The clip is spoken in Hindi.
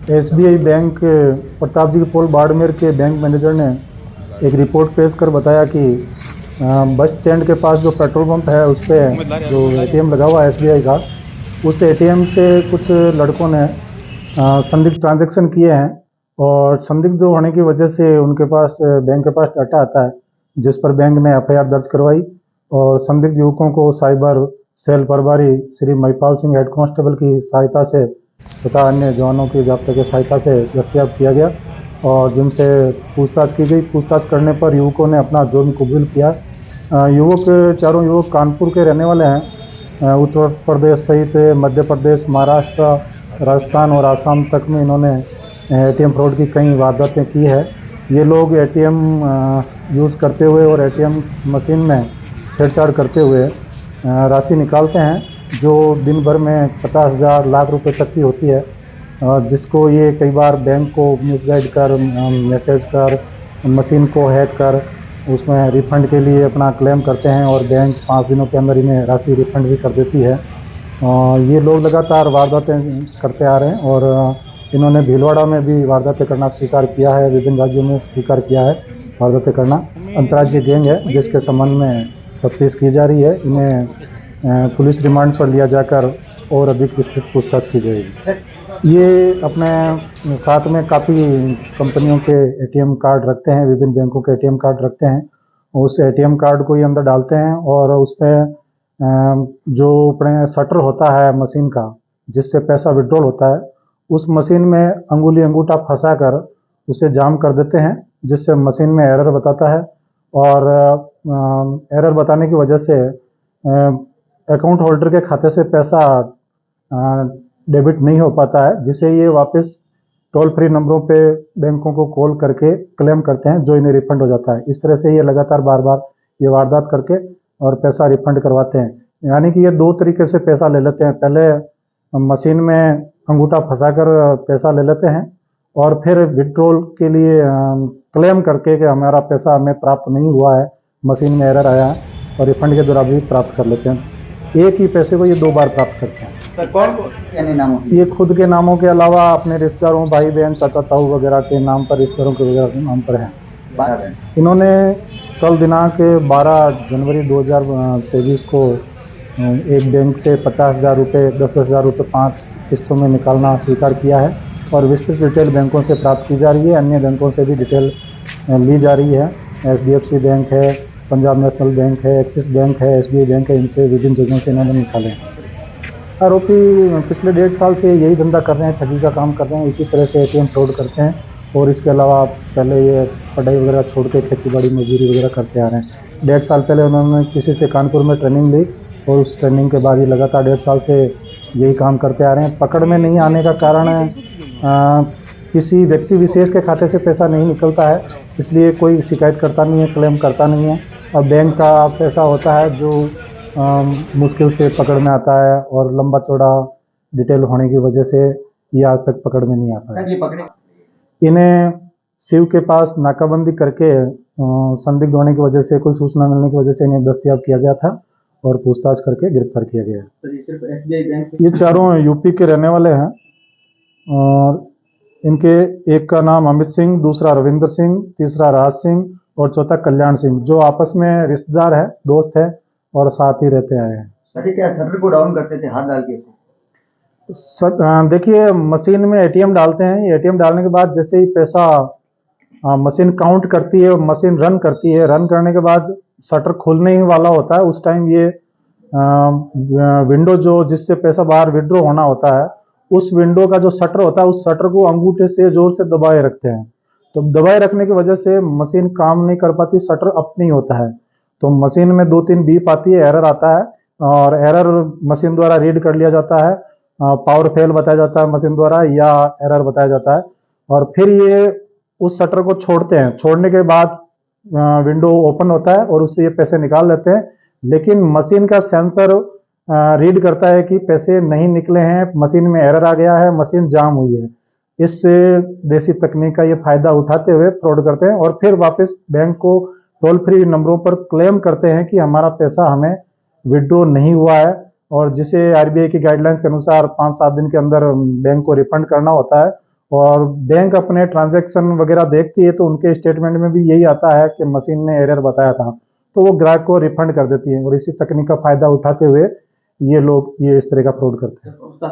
एसबीआई बैंक प्रताप जी पोल बाड़मेर के बैंक मैनेजर ने एक रिपोर्ट पेश कर बताया कि बस स्टैंड के पास जो पेट्रोल पंप है उस पे जो एटीएम लगा हुआ है एसबीआई का, उस एटीएम से कुछ लड़कों ने संदिग्ध ट्रांजैक्शन किए हैं और संदिग्ध होने की वजह से उनके पास बैंक के पास डाटा आता है, जिस पर बैंक ने एफआईआर दर्ज करवाई और संदिग्ध युवकों को साइबर सेल प्रभारी श्री महिपाल सिंह हेड कांस्टेबल की सहायता से तथा अन्य जवानों की जाब्ते की सहायता से दस्तयाब किया गया और जिनसे पूछताछ की गई। पूछताछ करने पर युवकों ने अपना जुर्म कबूल किया। चारों युवक कानपुर के रहने वाले हैं। उत्तर प्रदेश सहित मध्य प्रदेश, महाराष्ट्र, राजस्थान और आसाम तक में इन्होंने एटीएम फ्रॉड की कई वारदातें की है। ये लोग एटीएम यूज़ करते हुए और एटीएम मशीन में छेड़छाड़ करते हुए राशि निकालते हैं, जो दिन भर में 50,000 लाख रुपए तक की होती है, जिसको ये कई बार बैंक को मिसगाइड कर, मैसेज कर, मशीन को हैक कर उसमें रिफंड के लिए अपना क्लेम करते हैं और बैंक 5 दिनों के अंदर इन्हें राशि रिफंड भी कर देती है। ये लोग लगातार वारदातें करते आ रहे हैं और इन्होंने भीलवाड़ा में भी वारदातें करना स्वीकार किया है, विभिन्न राज्यों में स्वीकार किया है वारदातें करना। अंतर्राज्यीय गैंग है जिसके संबंध में तफ्तीश की जा रही है। इन्हें पुलिस रिमांड पर लिया जाकर और अधिक विस्तृत पूछताछ की जाएगी। ये अपने साथ में काफ़ी कंपनियों के एटीएम कार्ड रखते हैं, विभिन्न बैंकों के एटीएम कार्ड रखते हैं। उस एटीएम कार्ड को ये अंदर डालते हैं और उस पर जो अपने शटर होता है मशीन का जिससे पैसा विड्रॉल होता है, उस मशीन में अंगूठा फंसा कर उसे जाम कर देते हैं, जिससे मशीन में एरर बताता है और एरर बताने की वजह से अकाउंट होल्डर के खाते से पैसा डेबिट नहीं हो पाता है, जिसे ये वापस टोल फ्री नंबरों पे बैंकों को कॉल करके क्लेम करते हैं, जो इन्हें रिफंड हो जाता है। इस तरह से ये लगातार बार बार ये वारदात करके और पैसा रिफंड करवाते हैं। यानी कि ये दो तरीके से पैसा ले लेते हैं। पहले मशीन में अंगूठा फंसाकर पैसा ले लेते हैं और फिर विड्रॉल के लिए क्लेम करके कि हमारा पैसा हमें प्राप्त नहीं हुआ है, मशीन में एरर आया है, और रिफंड के दौरान भी प्राप्त कर लेते हैं। एक ही पैसे को ये 2 बार प्राप्त करते हैं। सर कौन यानी नामों की? ये खुद के नामों के अलावा अपने रिश्तेदारों, भाई बहन, चाचा ताऊ वगैरह के नाम पर, रिश्तेदारों के वगैरह नाम पर हैं। इन्होंने कल दिनांक 12 जनवरी 2023 को एक बैंक से 50,000 रुपये, 10,000 रुपये 5 किस्तों में निकालना स्वीकार किया है और विस्तृत डिटेल बैंकों से प्राप्त की जा रही है। अन्य बैंकों से भी डिटेल ली जा रही है। HDFC बैंक है, पंजाब नेशनल बैंक है, एक्सिस बैंक है, SBI बैंक है, इनसे विभिन्न जगहों से इन्होंने निकाले हैं। आरोपी पिछले 1.5 साल से यही धंधा कर रहे हैं, ठगी का काम कर रहे हैं, इसी तरह से एटीएम फ्रॉड करते हैं और इसके अलावा पहले ये पढ़ाई वगैरह छोड़ के खेती बाड़ी मजदूरी वगैरह करते आ रहे हैं। 1.5 साल पहले उन्होंने किसी से कानपुर में ट्रेनिंग ली और उस ट्रेनिंग के बाद ये लगातार 1.5 साल से यही काम करते आ रहे हैं। पकड़ में नहीं आने का कारण किसी व्यक्ति विशेष के खाते से पैसा नहीं निकलता है, इसलिए कोई शिकायत करता नहीं है, क्लेम करता नहीं है, और बैंक का पैसा होता है जो मुश्किल से पकड़ में आता है और लंबा चौड़ा डिटेल होने की वजह से ये आज तक पकड़ में नहीं आता है। इन्हें शिव के पास नाकाबंदी करके संदिग्ध होने की वजह से, कोई सूचना मिलने की वजह से इन्हें दस्तयाब किया गया था और पूछताछ करके गिरफ्तार किया गया है। ये चारों यूपी के रहने वाले हैं और इनके एक का नाम अमित सिंह, दूसरा रविंद्र सिंह, तीसरा राज सिंह और चौथा कल्याण सिंह, जो आपस में रिश्तेदार है, दोस्त है और साथ ही रहते आए हैं। सर क्या शटर को डाउन करते थे हाथ डाल के? देखिए, मशीन में एटीएम डालते हैं। एटीएम डालने के बाद जैसे ही पैसा मशीन काउंट करती है, मशीन रन करती है, रन करने के बाद शटर खुलने ही वाला होता है, उस टाइम ये विंडो जो जिससे पैसा बाहर विड्रॉ होना होता है, उस विंडो का जो शटर होता है, उस शटर को अंगूठे से जोर से दबाए रखते हैं। तो दबाए रखने की वजह से मशीन काम नहीं कर पाती, शटर अप नहीं होता है। तो मशीन में 2-3 बीप आती है, एरर आता है और एरर मशीन द्वारा रीड कर लिया जाता है, पावर फेल बताया जाता है मशीन द्वारा या एरर बताया जाता है, और फिर ये उस शटर को छोड़ते हैं। छोड़ने के बाद विंडो ओपन होता है और उससे ये पैसे निकाल लेते हैं, लेकिन मशीन का सेंसर रीड करता है कि पैसे नहीं निकले हैं, मशीन में एरर आ गया है, मशीन जाम हुई है। इस देसी तकनीक का ये फायदा उठाते हुए फ्रॉड करते हैं और फिर वापस बैंक को टोल फ्री नंबरों पर क्लेम करते हैं कि हमारा पैसा हमें विड्रॉ नहीं हुआ है, और जिसे RBI की गाइडलाइंस के अनुसार 5-7 दिन के अंदर बैंक को रिफंड करना होता है, और बैंक अपने ट्रांजैक्शन वगैरह देखती है तो उनके स्टेटमेंट में भी यही आता है कि मशीन ने एरर बताया था, तो वो ग्राहक को रिफंड कर देती है। और इसी तकनीक का फायदा उठाते हुए ये लोग इस तरह का फ्रॉड करते हैं। उसका